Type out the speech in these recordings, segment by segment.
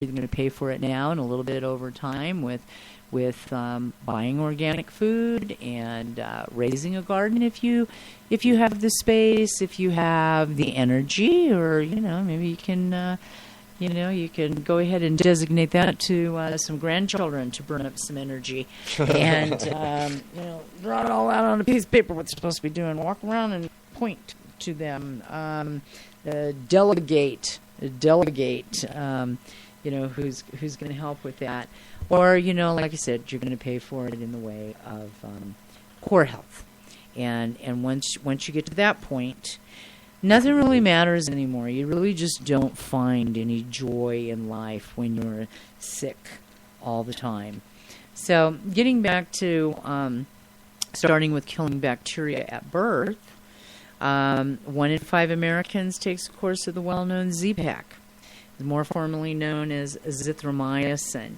You're going to pay for it now and a little bit over time with buying organic food and raising a garden if you have the space, if you have the energy, or maybe you can you can go ahead and designate that to some grandchildren to burn up some energy and draw it all out on a piece of paper what they're supposed to be doing. Walk around and point to them. Delegate. Who's going to help with that. Or, like I said, you're going to pay for it in the way of core health. And once you get to that point, nothing really matters anymore. You really just don't find any joy in life when you're sick all the time. So getting back to starting with killing bacteria at birth, 1 in 5 Americans takes a course of the well-known Z-Pak, more formally known as azithromycin.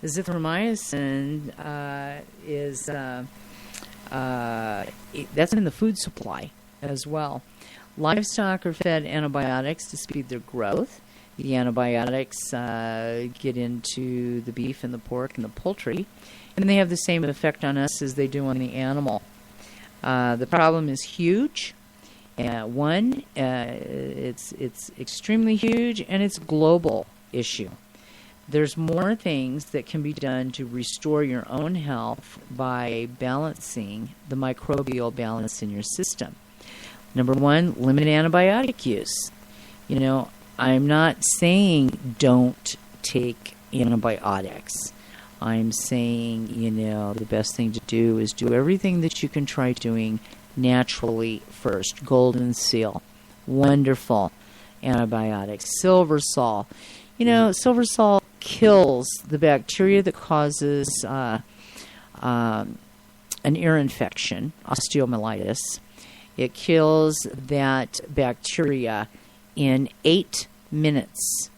Azithromycin is that's in the food supply as well. Livestock are fed antibiotics to speed their growth. The antibiotics get into the beef and the pork and the poultry, and they have the same effect on us as they do on the animal. The problem is huge. It's extremely huge, and it's a global issue. There's more things that can be done to restore your own health by balancing the microbial balance in your system. Number 1, limit antibiotic use. I'm not saying don't take antibiotics. I'm saying, the best thing to do is do everything that you can try doing naturally first. Golden seal, wonderful antibiotics. Silver sol. Silver sol kills the bacteria that causes an ear infection, osteomyelitis. It kills that bacteria in 8 minutes.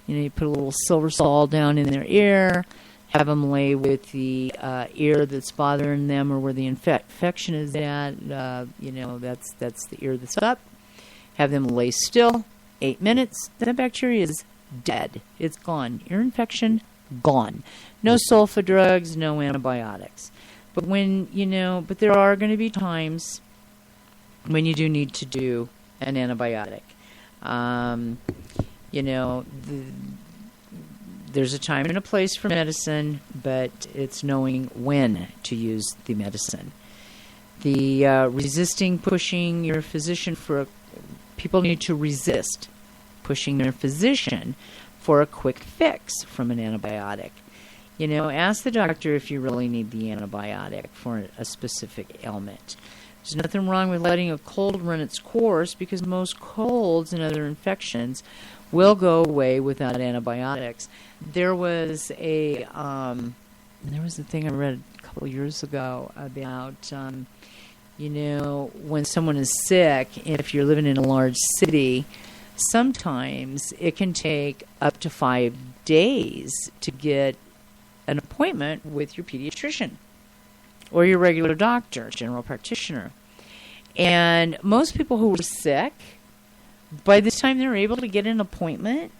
You put a little silver sol down in their ear, have them lay with the ear that's bothering them or where the infection is at. That's the ear that's up. Have them lay still, 8 minutes. That bacteria is dead. It's gone. Ear infection, gone. No sulfa drugs, no antibiotics. But but there are going to be times when you do need to do an antibiotic. There's a time and a place for medicine, but it's knowing when to use the medicine. The resisting pushing your physician people need to resist pushing their physician for a quick fix from an antibiotic. Ask the doctor if you really need the antibiotic for a specific ailment. There's nothing wrong with letting a cold run its course because most colds and other infections will go away without antibiotics. There was a thing I read a couple of years ago about, when someone is sick, if you're living in a large city, sometimes it can take up to 5 days to get an appointment with your pediatrician or your regular doctor, general practitioner. And most people who were sick, by the time they're able to get an appointment,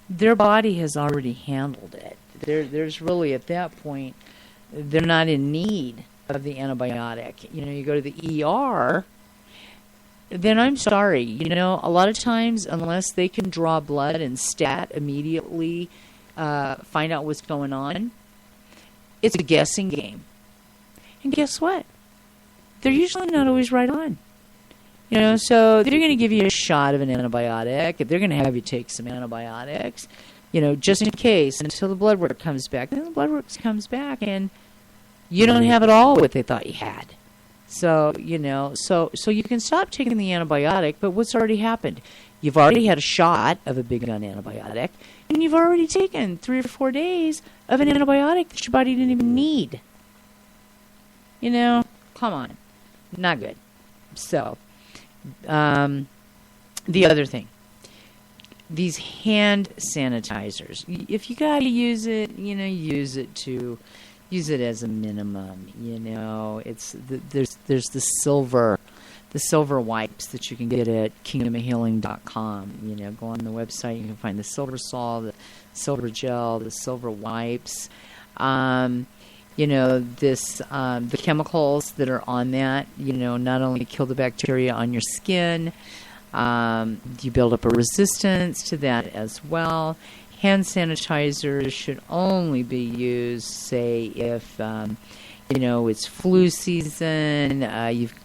their body has already handled it. There's really, at that point, they're not in need of the antibiotic. You go to the ER, then I'm sorry. A lot of times, unless they can draw blood and stat immediately, find out what's going on, it's a guessing game. And guess what? They're usually not always right on. So they're going to give you a shot of an antibiotic. They're going to have you take some antibiotics, just in case, until the blood work comes back. Then the blood work comes back, and you don't have at all what they thought you had. So, so you can stop taking the antibiotic, but what's already happened? You've already had a shot of a big gun antibiotic, and you've already taken 3 or 4 days of an antibiotic that your body didn't even need. Come on. Not good. So, the other thing, these hand sanitizers, if you got to use it, use it as a minimum. There's the silver the silver wipes that you can get at kingdomofhealing.com. Go on the website. You can find the silver sol, the silver gel, the silver wipes. The chemicals that are on that, not only kill the bacteria on your skin, you build up a resistance to that as well. Hand sanitizers should only be used, say, if, it's flu season,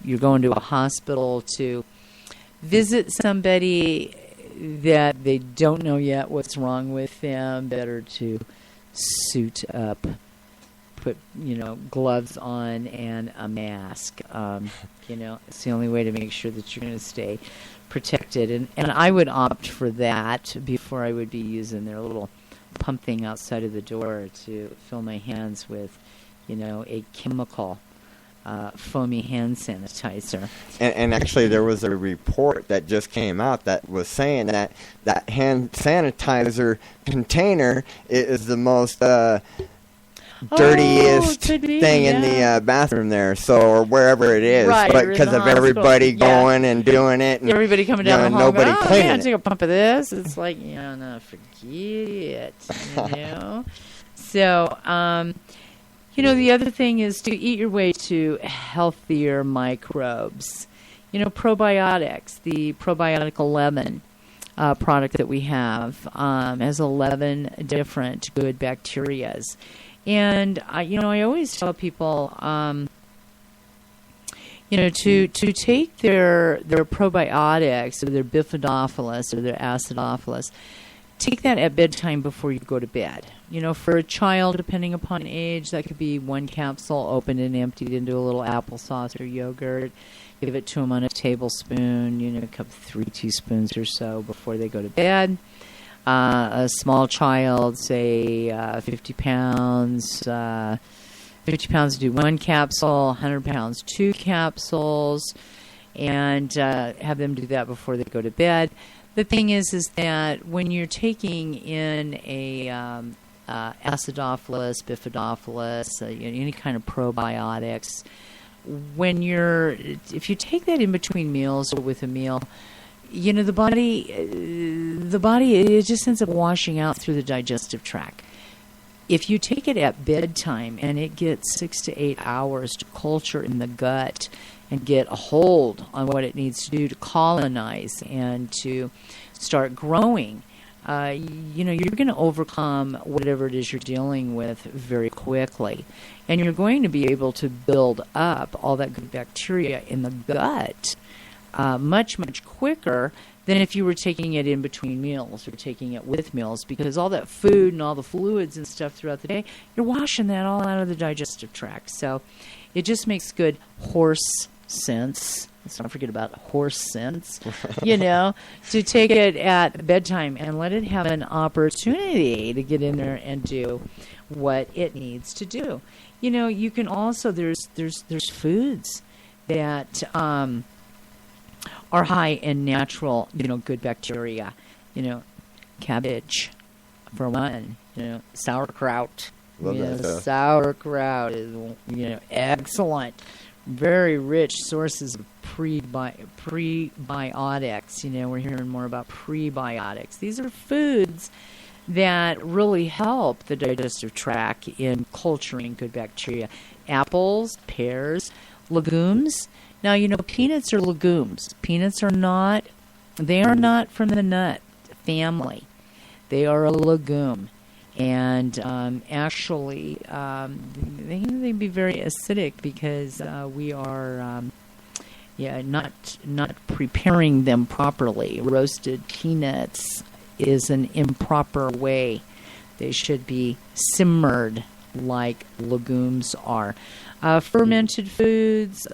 you're going to a hospital to visit somebody that they don't know yet what's wrong with them. Better to suit up, put, gloves on and a mask. It's the only way to make sure that you're going to stay protected. And I would opt for that before I would be using their little pump thing outside of the door to fill my hands with, a chemical foamy hand sanitizer. And actually there was a report that just came out that was saying that hand sanitizer container is the most dirtiest thing in the bathroom there, or wherever it is, right, but because of everybody going and doing it, and everybody coming down the hall, nobody cleaning it. Take a pump of this. It's like, no, forget it. So, the other thing is to eat your way to healthier microbes. Probiotics. The probiotic 11 product that we have has 11 different good bacterias. And I always tell people, to take their probiotics or their bifidophilus or their acidophilus, take that at bedtime before you go to bed. For a child, depending upon age, that could be one capsule opened and emptied into a little applesauce or yogurt. Give it to them on a tablespoon, a cup of 3 teaspoons or so before they go to bed. A small child, say 50 pounds, 50 pounds do 1 capsule, 100 pounds 2 capsules, and have them do that before they go to bed. The thing is that when you're taking in a acidophilus, bifidophilus, any kind of probiotics, if you take that in between meals or with a meal, the body, it just ends up washing out through the digestive tract. If you take it at bedtime and it gets 6 to 8 hours to culture in the gut and get a hold on what it needs to do to colonize and to start growing, you're going to overcome whatever it is you're dealing with very quickly. And you're going to be able to build up all that good bacteria in the gut much, much quicker than if you were taking it in between meals or taking it with meals, because all that food and all the fluids and stuff throughout the day, you're washing that all out of the digestive tract. So it just makes good horse sense. Let's not forget about horse sense, to take it at bedtime and let it have an opportunity to get in there and do what it needs to do. You can also, there's foods that are high in natural, good bacteria. Cabbage, for one. Sauerkraut. Sauerkraut is, excellent. Very rich sources of prebiotics. We're hearing more about prebiotics. These are foods that really help the digestive tract in culturing good bacteria. Apples, pears, legumes. Now, peanuts are legumes. Peanuts are not from the nut family. They are a legume. And actually, they can be very acidic because we are not preparing them properly. Roasted peanuts is an improper way. They should be simmered like legumes are. Fermented foods,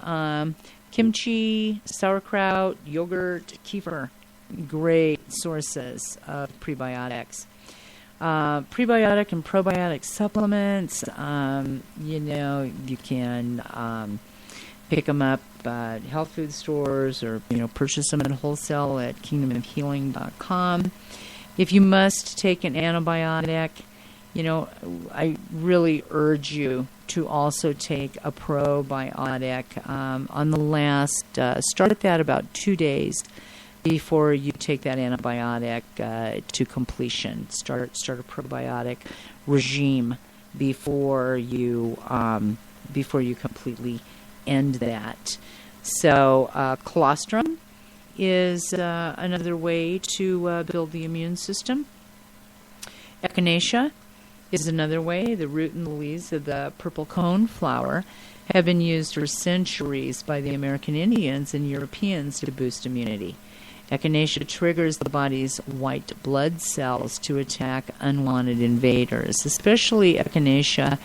kimchi, sauerkraut, yogurt, kefir, great sources of prebiotics. Prebiotic and probiotic supplements, you can pick them up at health food stores or, purchase them at wholesale at kingdomofhealing.com. If you must take an antibiotic, I really urge you to also take a probiotic. On the last, start that about 2 days before you take that antibiotic to completion. Start a probiotic regime before you completely end that. So colostrum is another way to build the immune system. Echinacea is another way. The root and the leaves of the purple cone flower have been used for centuries by the American Indians and Europeans to boost immunity. Echinacea triggers the body's white blood cells to attack unwanted invaders. Especially echinacea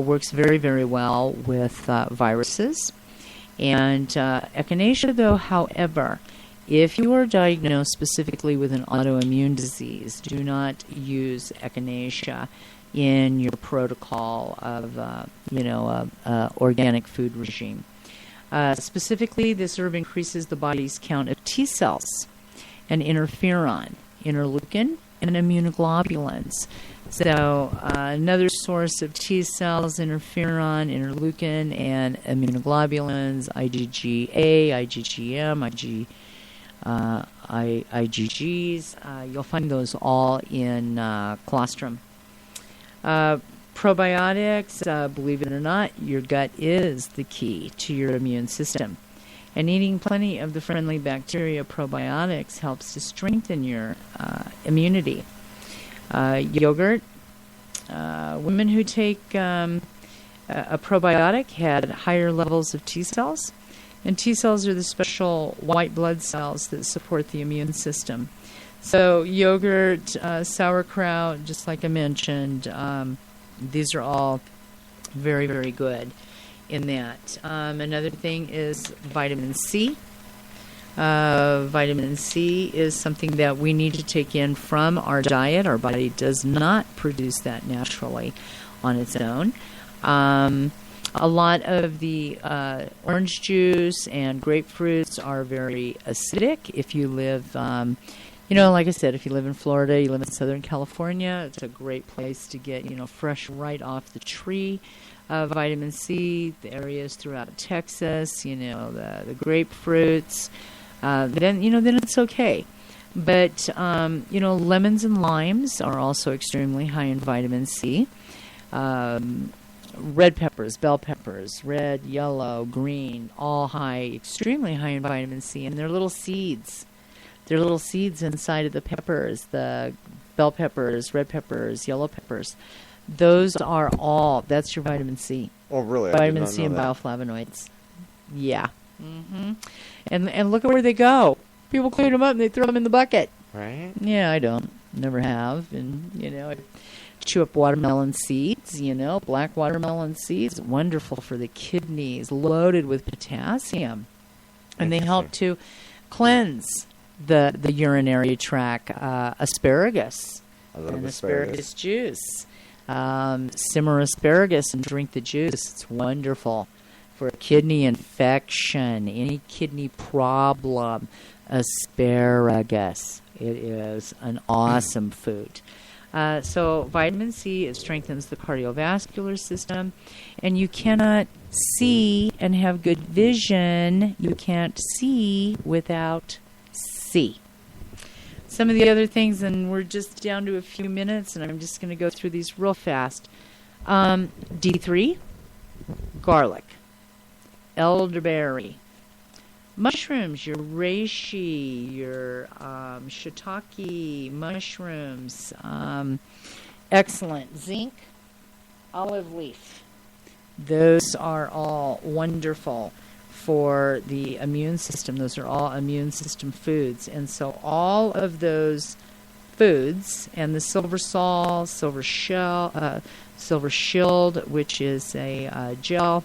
works very, very well with viruses. And echinacea, though, however, if you are diagnosed specifically with an autoimmune disease, do not use echinacea in your protocol of, organic food regime. Specifically, this herb increases the body's count of T cells and interferon, interleukin, and immunoglobulins. So another source of T cells, interferon, interleukin, and immunoglobulins, IgG-A, IgGM, IgGs. You'll find those all in colostrum. Probiotics, believe it or not, your gut is the key to your immune system. And eating plenty of the friendly bacteria probiotics helps to strengthen your immunity. Yogurt. Women who take a probiotic had higher levels of T cells. And T cells are the special white blood cells that support the immune system. So yogurt, sauerkraut, just like I mentioned, these are all very, very good in that. Another thing is vitamin C. Vitamin C is something that we need to take in from our diet. Our body does not produce that naturally on its own. A lot of the orange juice and grapefruits are very acidic. If you live, like I said, if you live in Florida, you live in Southern California, it's a great place to get, fresh right off the tree vitamin C. The areas throughout Texas, the grapefruits, then it's okay. But, lemons and limes are also extremely high in vitamin C. Red peppers, bell peppers, red, yellow, green, all extremely high in vitamin C. And they're little seeds. They're little seeds inside of the peppers, the bell peppers, red peppers, yellow peppers. Those are all, that's your vitamin C. Oh, really? Vitamin C and bioflavonoids. Yeah. Mm-hmm. And look at where they go. People clean them up and they throw them in the bucket. Right? Yeah, I don't. Never have. And, I chew up watermelon seeds, black watermelon seeds. Wonderful for the kidneys, loaded with potassium. And they help to cleanse the urinary tract. Asparagus. I love asparagus juice. Simmer asparagus and drink the juice. It's wonderful for kidney infection, any kidney problem. Asparagus. It is an awesome food. So vitamin C, it strengthens the cardiovascular system, and you cannot see and have good vision. You can't see without C. Some of the other things, and we're just down to a few minutes, and I'm just going to go through these real fast. D3, garlic, elderberry, mushrooms, your reishi, your shiitake mushrooms, excellent. Zinc, olive leaf. Those are all wonderful for the immune system. Those are all immune system foods. And so all of those foods, and the silver sol, silver shield, which is a gel,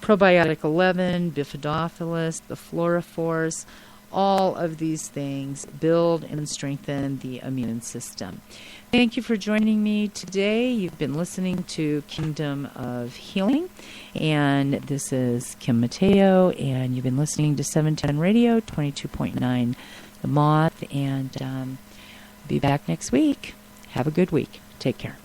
probiotic 11, bifidophilus, the fluorophores, all of these things build and strengthen the immune system. Thank you for joining me today. You've been listening to Kingdom of Healing, and this is Kim Matteo, and you've been listening to 710 Radio, 22.9 The Moth, and be back next week. Have a good week. Take care.